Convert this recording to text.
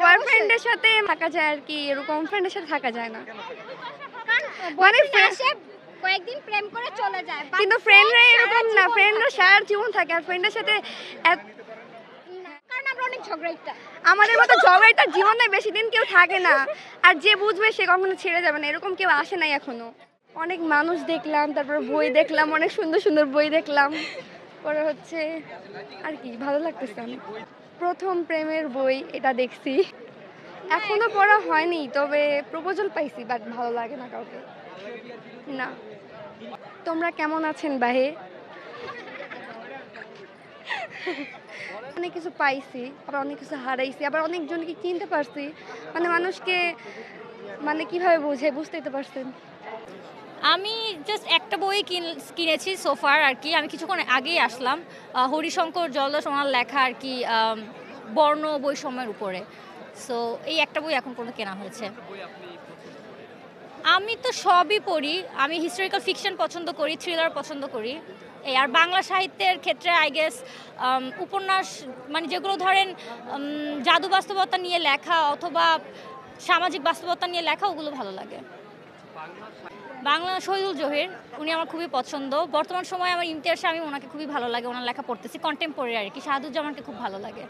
বয়ফ্রেন্ডের সাথে থাকা যায় আর কি, এরকম ফ্রেন্ডের সাথে থাকা যায় না। মানে কয়েকদিন প্রেম করে চলে যায়, কিন্তু ফ্রেন্ডরা এরকম না, ফ্রেন্ডরা সারা জীবন থাকে। আর ফ্রেন্ডের সাথে কারণ আমরা অনেক ঝগড়াইটা, আমাদের মতো ঝগড়াটা জীবনে বেশি দিন কেউ থাকে না। আর যে বুঝবে সে কখনো ছেড়ে যাবে না, এরকম কেউ আসে নাই এখনো। অনেক মানুষ দেখলাম, তারপর বই দেখলাম, অনেক সুন্দর সুন্দর বই দেখলাম। পরে হচ্ছে আর কি ভালো লাগতেছে অনেক। প্রথম প্রেমের বই এটা দেখছি, এখনো পড়া হয়নি, তবে প্রপোজাল পাইছি, বাট ভালো লাগে না কাউকে না। তোমরা কেমন আছেন বাহে? অনেক কিছু পাইছি, আবার অনেক কিছু হারাইছি, আবার অনেকজনকে চিনতে পারছি। মানে মানুষকে মানে কিভাবে বুঝতেই তো পারছেন। আমি জাস্ট একটা বই কিনেছি সোফার আর কি। আমি কিছুক্ষণ আগেই আসলাম, হরিশঙ্কর জলদাস ওনার লেখা আর কি, বর্ণ বৈষম্যের উপরে। সো এই একটা বই এখন পর্যন্ত কেনা হয়েছে। আমি তো সবই পড়ি, আমি হিস্টোরিক্যাল ফিকশন পছন্দ করি, থ্রিলার পছন্দ করি। এই আর বাংলা সাহিত্যের ক্ষেত্রে আই গেস উপন্যাস, মানে যেগুলো ধরেন জাদু বাস্তবতা নিয়ে লেখা অথবা সামাজিক বাস্তবতা নিয়ে লেখা, ওগুলো ভালো লাগে। বাংলা শহীদুল জহির, উনি আমার খুবই পছন্দ। বর্তমান সময়ে আমার ইমতিয়াজ শামীম, ওনাকে খুবই ভালো লাগে, ওনার লেখা পড়তেছি, কন্টেম্পোরারি আর কি। শাহাদুজ্জামানকে খুব ভালো লাগে।